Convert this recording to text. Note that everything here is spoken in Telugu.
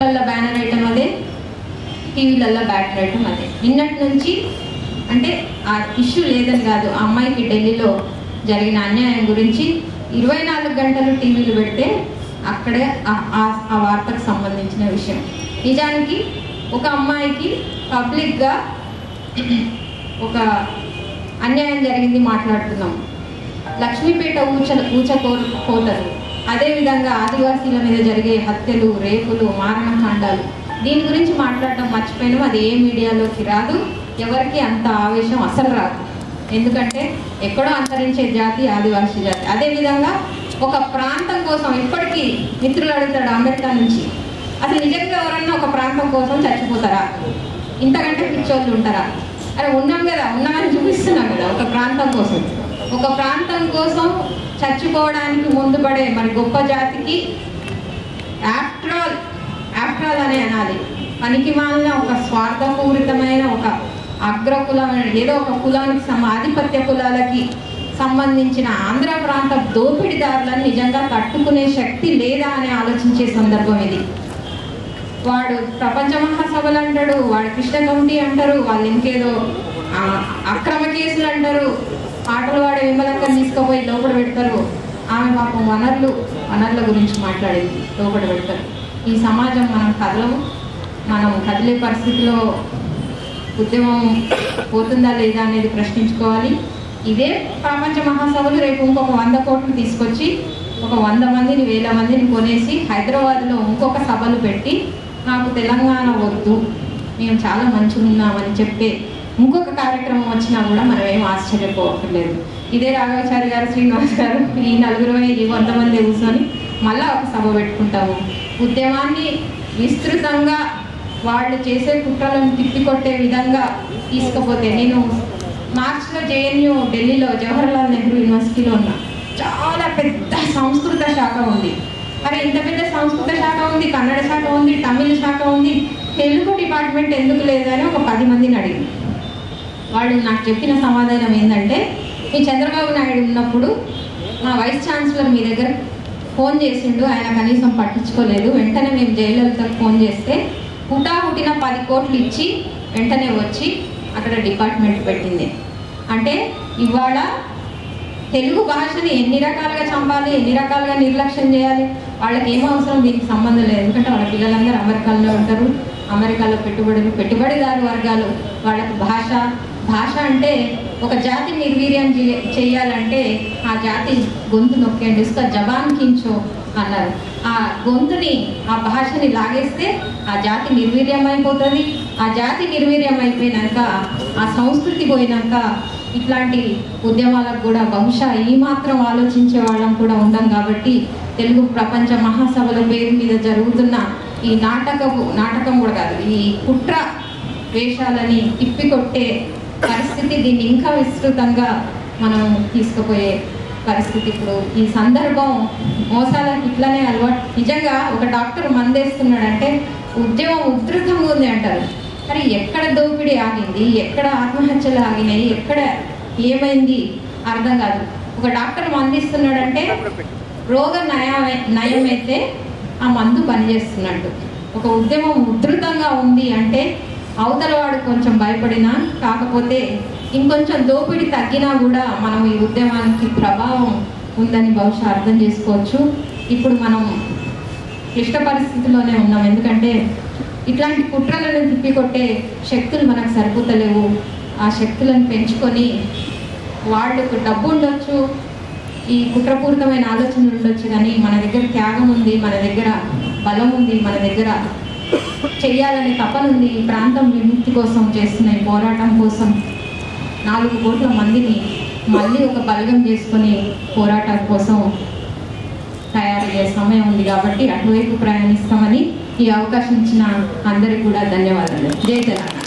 బ్యానర్ వేయటం అదే, టీవీలలో బ్యానర్ వేయటం అదే. నిన్నటి నుంచి అంటే ఆ ఇష్యూ లేదని కాదు, ఆ అమ్మాయికి ఢిల్లీలో జరిగిన అన్యాయం గురించి 24 గంటలు టీవీలు పెడితే అక్కడే ఆ వార్తకు సంబంధించిన విషయం. నిజానికి ఒక అమ్మాయికి పబ్లిక్గా ఒక అన్యాయం జరిగింది మాట్లాడుతున్నాం. లక్ష్మీపేట ఊచకోతలు, అదేవిధంగా ఆదివాసీల మీద జరిగే హత్యలు, రేపులు, మారణకాండాలు, దీని గురించి మాట్లాడటం మర్చిపోయినాం. అది ఏ మీడియాలోకి రాదు, ఎవరికి అంత ఆవేశం అసలు రాదు. ఎందుకంటే ఎక్కడో అంతరించే జాతి ఆదివాసీ జాతి. అదేవిధంగా ఒక ప్రాంతం కోసం ఇప్పటికీ మిత్రులు అడుగుతాడు అమెరికా నుంచి, అసలు నిజంగా ఎవరన్నా ఒక ప్రాంతం కోసం చచ్చిపోతారా? ఇంతకంటే పిచ్చోళ్ళు ఉంటారా? అరే ఉన్నాం కదా, ఉన్నామని చూపిస్తున్నాం కదా. ఒక ప్రాంతం కోసం చచ్చిపోవడానికి ముందు పడే మరి గొప్ప జాతికి ఆఫ్టర్ ఆల్ అనే అనాలి. పనికి మాలిన ఒక స్వార్థపూరితమైన ఒక అగ్రకులమైన ఏదో ఒక కులానికి ఆధిపత్య కులాలకి సంబంధించిన ఆంధ్ర ప్రాంత దోపిడీదారులను నిజంగా తట్టుకునే శక్తి లేదా అని ఆలోచించే సందర్భం ఇది. వాడు ప్రపంచ మహాసభలు అంటాడు, వాడు కృష్ణ కమిటీ అంటారు, వాళ్ళు ఇంకేదో అక్రమ కేసులు అంటారు, పాటలు వాడే విమలక్కని తీసుకుపోయి లోపల పెడతారు. ఆమె పాపం వనరుల గురించి మాట్లాడేది లోపల పెడతారు. ఈ సమాజం మనం కదిలే పరిస్థితిలో ఉద్యమం పోతుందా లేదా అనేది ప్రశ్నించుకోవాలి. ఇదే ప్రపంచ మహాసభలు రేపు ఇంకొక 100 కోట్లు తీసుకొచ్చి ఒక 100 మందిని 1000 మందిని కొనేసి హైదరాబాద్లో ఇంకొక సభలు పెట్టి నాకు తెలంగాణ వద్దు, మేము చాలా మంచిగా ఉన్నామని చెప్పే ఇంకొక కార్యక్రమం వచ్చినా కూడా మనం ఏం ఆశ్చర్యపోవట్లేదు. ఇదే రాఘవాచారి గారు, శ్రీనివాస్ గారు, ఈ 100 మంది కూర్చొని మళ్ళా ఒక సభ పెట్టుకుంటాము. ఉద్యమాన్ని విస్తృతంగా వాళ్ళు చేసే కుట్రలను తిప్పికొట్టే విధంగా తీసుకుపోతే, నేను మార్చిలో జేఎన్యూ ఢిల్లీలో జవహర్లాల్ నెహ్రూ యూనివర్సిటీలో ఉన్నా. చాలా పెద్ద సంస్కృత శాఖ ఉంది. మరి ఇంత పెద్ద సంస్కృత శాఖ ఉంది, కన్నడ శాఖ ఉంది, తమిళ శాఖ ఉంది, తెలుగు డిపార్ట్మెంట్ ఎందుకు లేదని ఒక 10 మందిని అడిగింది. వాళ్ళు నాకు చెప్పిన సమాధానం ఏంటంటే, మీ చంద్రబాబు నాయుడు ఉన్నప్పుడు మా వైస్ ఛాన్సలర్ మీ దగ్గర ఫోన్ చేసిండు, ఆయన కనీసం పట్టించుకోలేదు. వెంటనే మేము జయలలితకు ఫోన్ చేస్తే హుటాహుటిన 10 కోట్లు ఇచ్చి వెంటనే వచ్చి అక్కడ డిపార్ట్మెంట్ పెట్టింది. అంటే ఇవాళ తెలుగు భాషని ఎన్ని రకాలుగా చంపాలి, ఎన్ని రకాలుగా నిర్లక్ష్యం చేయాలి, వాళ్ళకి ఏమో అవసరం, దీనికి సంబంధం లేదు. ఎందుకంటే వాళ్ళ పిల్లలందరూ అమెరికాలో ఉంటారు, అమెరికాలో పెట్టుబడిదారు వర్గాలు, వాళ్ళకి భాష అంటే ఒక జాతి నిర్వీర్యం చేయాలంటే ఆ జాతి గొంతు నొక్కేయండి, ఇసుక జబాన్ కించో అన్నారు. ఆ గొంతుని, ఆ భాషని లాగేస్తే ఆ జాతి నిర్వీర్యం అయిపోతుంది. ఆ జాతి నిర్వీర్యం అయిపోయినాక, ఆ సంస్కృతి పోయినాక ఇట్లాంటి ఉద్యమాలకు కూడా బహుశా ఈ మాత్రం ఆలోచించే వాళ్ళం కూడా ఉండం. కాబట్టి తెలుగు ప్రపంచ మహాసభల పేరు మీద జరుగుతున్న ఈ నాటకం కూడా కాదు, ఈ కుట్ర వేషాలని తిప్పికొట్టే పరిస్థితి, దీన్ని ఇంకా విస్తృతంగా మనం తీసుకుపోయే పరిస్థితి. ఇప్పుడు ఈ సందర్భం మోసాలకు ఇట్లనే అలవాటు. నిజంగా ఒక డాక్టర్ మందేస్తున్నాడంటే ఉద్యమం ఉధృతంగా ఉంది అంటారు. మరి ఎక్కడ దోపిడీ ఆగింది, ఎక్కడ ఆత్మహత్యలు ఆగినాయి, ఎక్కడ ఏమైంది అర్థం కాదు. ఒక డాక్టర్ మందిస్తున్నాడంటే రోగ నయమైతే ఆ మందు పనిచేస్తున్నట్టు. ఒక ఉద్యమం ఉధృతంగా ఉంది అంటే అవతల వాడు కొంచెం భయపడినా, కాకపోతే ఇంకొంచెం దోపిడీ తగ్గినా కూడా మనం ఈ ఉద్యమానికి ప్రభావం ఉందని బహుశా అర్థం చేసుకోవచ్చు. ఇప్పుడు మనం క్లిష్ట పరిస్థితిలోనే ఉన్నాం. ఎందుకంటే ఇట్లాంటి కుట్రలను తిప్పికొట్టే శక్తులు మనకు సరిపోతలేవు. ఆ శక్తులను పెంచుకొని, వాళ్ళకు డబ్బు ఉండొచ్చు, ఈ కుట్రపూరితమైన ఆలోచనలు ఉండొచ్చు, కానీ మన దగ్గర త్యాగం ఉంది, మన దగ్గర బలం ఉంది, మన దగ్గర చెయ్యాలనే తపన ఉంది. ఈ ప్రాంతం విముక్తి కోసం చేస్తున్న ఈ పోరాటం కోసం 4 కోట్ల మందిని మళ్ళీ ఒక బలగం చేసుకొని పోరాటం కోసం తయారయ్యే సమయం ఉంది. కాబట్టి అటువైపు ప్రయాణిస్తామని ఈ అవకాశం ఇచ్చిన అందరికీ కూడా ధన్యవాదాలు. జై తెలంగాణ.